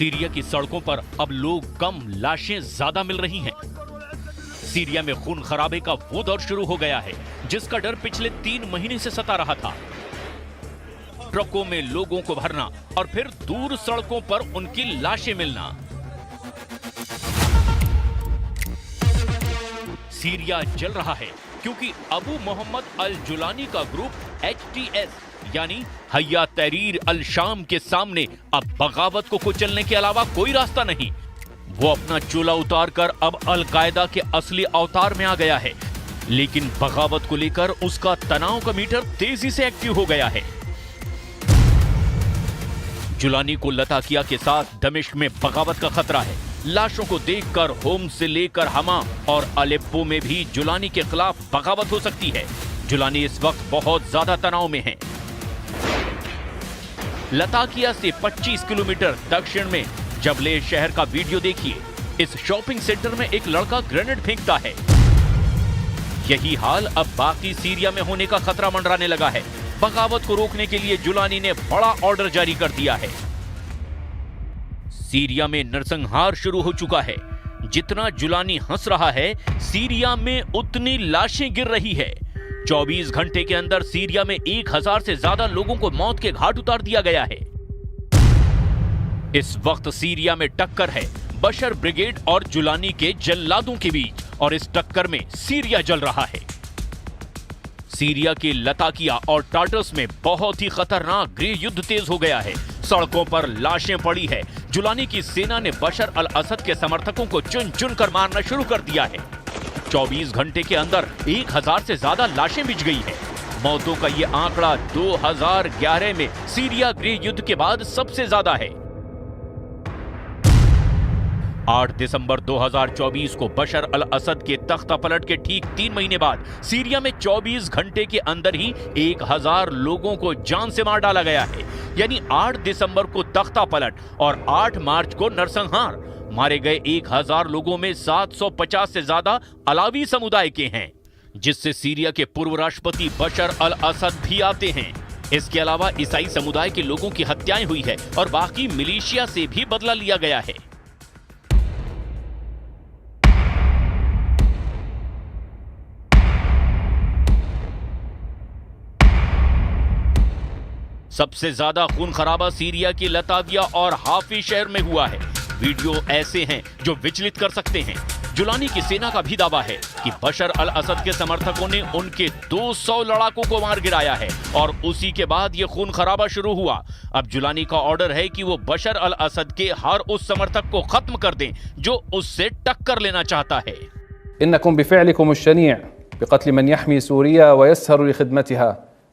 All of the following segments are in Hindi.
सीरिया की सड़कों पर अब लोग कम, लाशें ज्यादा मिल रही हैं। सीरिया में खून खराबे का वो दौर शुरू हो गया है जिसका डर पिछले 3 महीने से सता रहा था। ट्रकों में लोगों को भरना और फिर दूर सड़कों पर उनकी लाशें मिलना। सीरिया जल रहा है क्योंकि अबू मोहम्मद अल जुलानी का ग्रुप HTS यानी हय्या तहरीर अल शाम के सामने अब बगावत को कुचलने के अलावा कोई रास्ता नहीं। वो अपना चोला उतार कर अब अल कायदा के असली अवतार में आ गया है, लेकिन बगावत को लेकर उसका तनाव का मीटर तेजी से एक्टिव हो गया है। जुलानी को लताकिया के साथ दमिश्क में बगावत का खतरा है। लाशों को देखकर होम्स से लेकर हमा और अलेप्पो में भी जुलानी के खिलाफ बगावत हो सकती है। जुलानी इस वक्त बहुत ज्यादा तनाव में है। लताकिया से 25 किलोमीटर दक्षिण में जबले शहर का वीडियो देखिए। इस शॉपिंग सेंटर में एक लड़का ग्रेनेड फेंकता है। यही हाल अब बाकी सीरिया में होने का खतरा मंडराने लगा है। बगावत को रोकने के लिए जुलानी ने बड़ा ऑर्डर जारी कर दिया है। सीरिया में नरसंहार शुरू हो चुका है। जितना जुलानी हंस रहा है, सीरिया में उतनी लाशें गिर रही है। 24 घंटे के अंदर सीरिया में 1000 से ज्यादा लोगों को मौत के घाट उतार दिया गया है। इस वक्त सीरिया में टक्कर है बशर ब्रिगेड और जुलानी के जल्लादों के बीच, और इस टक्कर में सीरिया जल रहा है। सीरिया के लताकिया और टार्टस में बहुत ही खतरनाक गृह युद्ध तेज हो गया है। सड़कों पर लाशें पड़ी है। जुलानी की सेना ने बशर अल असद के समर्थकों को चुन चुन कर मारना शुरू कर दिया है। 24 घंटे के अंदर 1000 से ज्यादा लाशें बिछ गई है। मौतों का यह आंकड़ा 2011 में सीरिया गृह युद्ध के बाद सबसे ज्यादा है। 8 दिसंबर 2024 को बशर अल असद के तख्ता पलट के ठीक 3 महीने बाद सीरिया में 24 घंटे के अंदर ही 1000 लोगों को जान से मार डाला गया है। यानी 8 दिसंबर को तख्ता पलट और 8 मार्च को नरसंहार। मारे गए 1000 लोगों में 750 से ज्यादा अलावी समुदाय के हैं, जिससे सीरिया के पूर्व राष्ट्रपति बशर अल असद भी आते हैं। इसके अलावा ईसाई समुदाय के लोगों की हत्याएं हुई है और बाकी मिलिशिया से भी बदला लिया गया है। सबसे ज्यादा खून खराबा सीरिया की लताकिया और हाफी शहर में हुआ है। वीडियो ऐसे हैं जो विचलित कर सकते हैं। जुलानी की सेना का भी दावा है कि बशर अल असद के समर्थकों ने उनके 200 लड़ाकों को मार गिराया है और उसी के बाद ये खून खराबा शुरू हुआ। अब जुलानी का ऑर्डर है कि वो बशर अल असद के हर उस समर्थक को खत्म कर दें जो उससे टक्कर लेना चाहता है। इन्नकुम बिफ़िअलिकुम अश-शनीअ बिक़त्ल मन यहमी सूरिया व यसहरु लिखिदमतिहा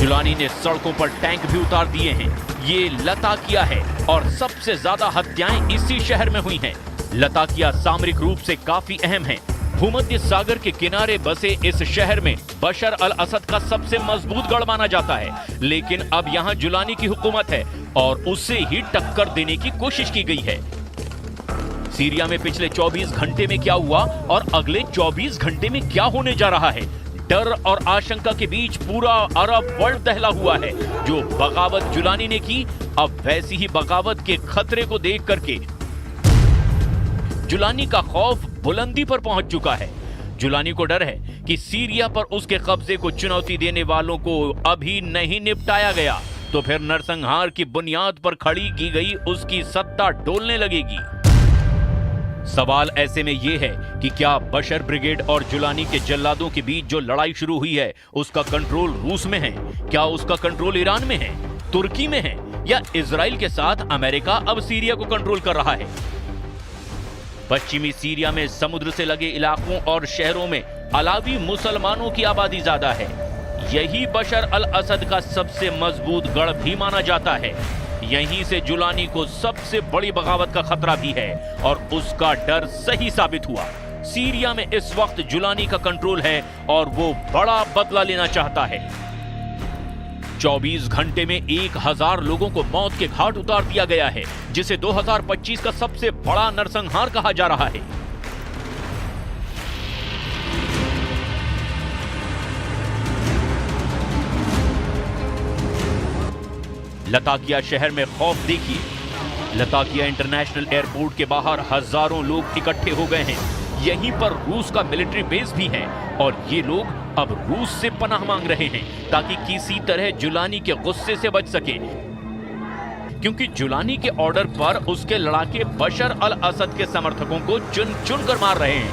जुलानी ने सड़कों पर टैंक भी उतार दिए हैं। ये लताकिया है और सबसे ज्यादा हत्याएं इसी शहर में हुई हैं। लताकिया सामरिक रूप से काफी अहम है। भूमध्य सागर के किनारे बसे इस शहर में बशर अल असद का सबसे मजबूत गढ़ माना जाता है, लेकिन अब यहाँ जुलानी की हुकूमत है और उससे ही टक्कर देने की कोशिश की गई है। सीरिया में पिछले 24 घंटे में क्या हुआ और अगले 24 घंटे में क्या होने जा रहा है, डर और आशंका के बीच पूरा अरब वर्ल्ड दहला हुआ है। जो बगावत जुलानी ने की, अब वैसी ही बगावत के खतरे को देख करके जुलानी का खौफ बुलंदी पर पहुंच चुका है। जुलानी को डर है कि सीरिया पर उसके कब्जे को चुनौती देने वालों को अभी नहीं निपटाया गया तो फिर नरसंहार की बुनियाद पर खड़ी की गई उसकी सत्ता डोलने लगेगी। सवाल ऐसे में यह है कि क्या बशर ब्रिगेड और जुलानी के जल्लादों के बीच जो लड़ाई शुरू हुई है उसका कंट्रोल रूस में है? क्या उसका कंट्रोल ईरान में है, तुर्की में है, या इजराइल के साथ अमेरिका अब सीरिया को कंट्रोल कर रहा है? पश्चिमी सीरिया में समुद्र से लगे इलाकों और शहरों में अलावी मुसलमानों की आबादी ज्यादा है। यही बशर अल असद का सबसे मजबूत गढ़ भी माना जाता है। यहीं से जुलानी को सबसे बड़ी बगावत का खतरा भी है और उसका डर सही साबित हुआ। सीरिया में इस वक्त जुलानी का कंट्रोल है और वो बड़ा बदला लेना चाहता है। 24 घंटे में 1000 लोगों को मौत के घाट उतार दिया गया है, जिसे 2025 का सबसे बड़ा नरसंहार कहा जा रहा है। लताकिया शहर में खौफ देखिए। लताकिया इंटरनेशनल एयरपोर्ट के बाहर हजारों लोग इकट्ठे हो गए हैं। यहीं पर रूस का मिलिट्री बेस भी है और ये लोग अब रूस से पनाह मांग रहे हैं ताकि किसी तरह जुलानी के गुस्से से बच सके, क्योंकि जुलानी के ऑर्डर पर उसके लड़ाके बशर अल असद के समर्थकों को चुन चुन कर मार रहे हैं।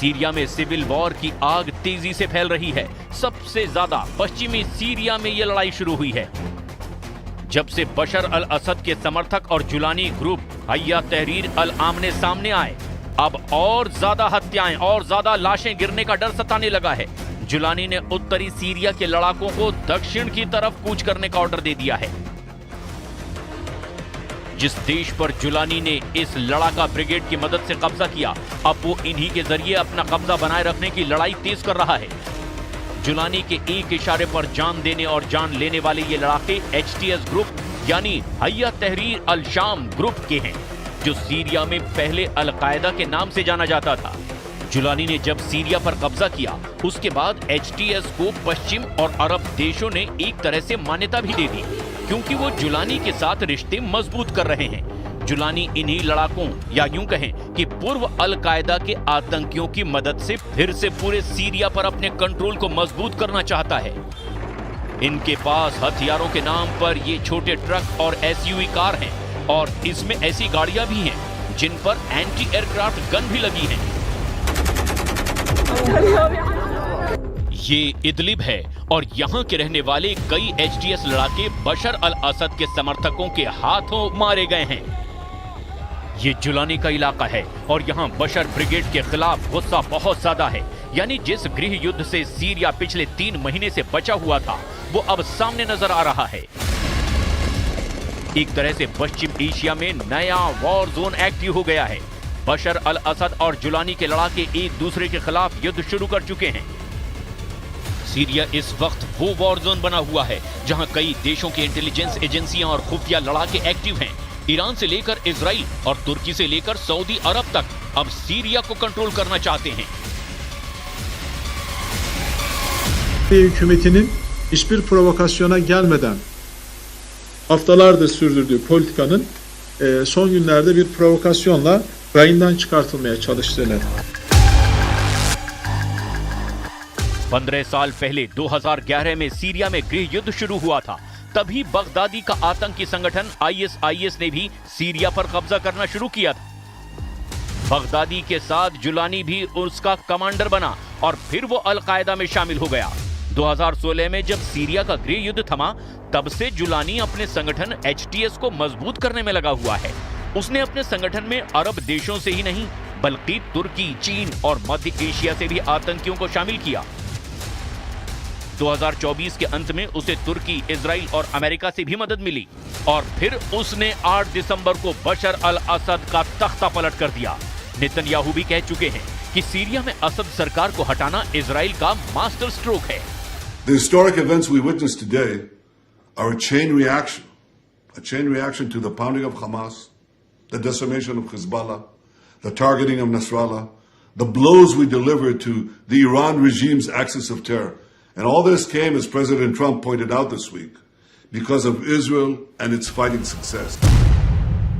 सीरिया में सिविल वॉर की आग तेजी से फैल रही है। सबसे ज्यादा पश्चिमी सीरिया में यह लड़ाई शुरू हुई है जब से बशर अल असद के समर्थक और जुलानी ग्रुप हय्या तहरीर अल आमने सामने आए। अब और ज्यादा हत्याएं और ज्यादा लाशें गिरने का डर सताने लगा है। जुलानी ने उत्तरी सीरिया के लड़ाकों को दक्षिण की तरफ कूच करने का ऑर्डर दे दिया है। जिस देश पर जुलानी ने इस लड़ाका ब्रिगेड की मदद से कब्जा किया, अब वो इन्हीं के जरिए अपना कब्जा बनाए रखने की लड़ाई तेज कर रहा है। जुलानी के एक इशारे पर जान देने और जान लेने वाले ये लड़ाके HTS ग्रुप यानी हय्या तहरीर अल शाम ग्रुप के हैं, जो सीरिया में पहले अल-कायदा के नाम से जाना जाता था। जुलानी ने जब सीरिया पर कब्जा किया, उसके बाद HTS को पश्चिम और अरब देशों ने एक तरह से मान्यता भी दे दी, क्योंकि वो जुलानी के साथ रिश्ते मजबूत कर रहे हैं। जुलानी इन्हीं लड़ाकों या यूं कहें कि पूर्व अल-कायदा के आतंकियों की मदद से फिर से पूरे सीरिया पर अपने कंट्रोल को मजबूत करना चाहता है। इनके पास हथियारों के नाम पर ये छोटे ट्रक और SUV कार हैं और इसमें ऐसी गाड़ियां भी हैं जिन पर एंटी एयरक्राफ्ट गन भी लगी हैं। ये इदलिब है और यहाँ के रहने वाले कई HTS लड़ाके बशर अल असद के समर्थकों के हाथों मारे गए हैं। ये जुलानी का इलाका है और यहाँ बशर ब्रिगेड के खिलाफ गुस्सा बहुत ज्यादा है। यानी जिस गृह युद्ध से सीरिया पिछले 3 महीने से बचा हुआ था, वो अब सामने नजर आ रहा है। एक तरह से पश्चिम एशिया में नया वॉर जोन एक्टिव हो गया है। बशर अल असद और जुलानी के लड़ाके एक दूसरे के खिलाफ युद्ध शुरू कर चुके हैं। सीरिया इस वक्त वो वॉर जोन बना हुआ है जहां कई देशों की इंटेलिजेंस एजेंसियां और खुफिया लड़ाके एक्टिव हैं। ईरान से लेकर इजराइल और तुर्की से लेकर सऊदी अरब तक अब सीरिया को कंट्रोल करना चाहते हैं। Hükümetinin hiçbir provokasyona gelmeden haftalardır sürdürdüğü politikanın son günlerde bir provokasyonla rayından çıkartılmaya çalıştığını. 15 साल पहले 2011 में सीरिया में गृह युद्ध शुरू हुआ था। तभी बगदादी का आतंकी संगठन ISIS ने भी सीरिया पर कब्जा करना शुरू किया था। बगदादी के साथ जुलानी भी उसका कमांडर बना और फिर वो अल-कायदा में शामिल हो गया। 2016 में जब सीरिया का गृह युद्ध थमा, तब से जुलानी अपने संगठन HTS को मजबूत करने में लगा हुआ है। उसने अपने संगठन में अरब देशों से ही नहीं बल्कि तुर्की, चीन और मध्य एशिया से भी आतंकियों को शामिल किया। 2024 के अंत में उसे तुर्की, इजराइल और अमेरिका से भी मदद मिली और फिर उसने 8 दिसंबर को बशर अल असद का तख्ता पलट कर दिया। नेतन्याहू भी कह चुके हैं कि सीरिया में असद सरकार को हटाना इजराइल का मास्टर स्ट्रोक है। The historic events we witness today are a chain reaction to the pounding of Hamas, the decimation of Hezbollah, the targeting of Nasrallah, the blows we delivered to the Iran regime's axis of terror. And all this came, as President Trump pointed out this week, because of Israel and its fighting success.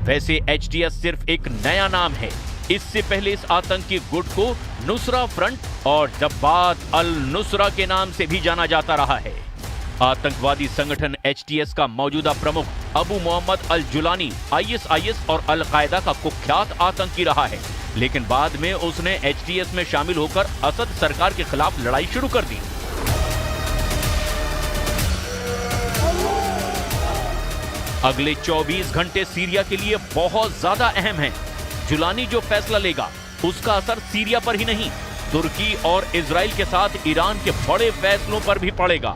वैसे HTS सिर्फ एक नया नाम है। इससे पहले इस आतंकी गुट को नुसरा फ्रंट और जब्बात अल नुसरा के नाम से भी जाना जाता रहा है। आतंकवादी संगठन HTS का मौजूदा प्रमुख अबू मोहम्मद अल जुलानी ISIS और अल-कायदा का कुख्यात आतंकी रहा है, लेकिन बाद में उसने HTS में शामिल होकर असद सरकार के खिलाफ लड़ाई शुरू कर दी। अगले 24 घंटे सीरिया के लिए बहुत ज्यादा अहम हैं। जुलानी जो फैसला लेगा उसका असर सीरिया पर ही नहीं, तुर्की और इजराइल के साथ ईरान के बड़े फैसलों पर भी पड़ेगा।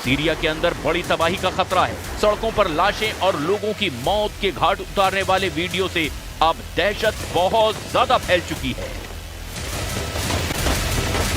सीरिया के अंदर बड़ी तबाही का खतरा है। सड़कों पर लाशें और लोगों की मौत के घाट उतारने वाले वीडियो से अब दहशत बहुत ज्यादा फैल चुकी है।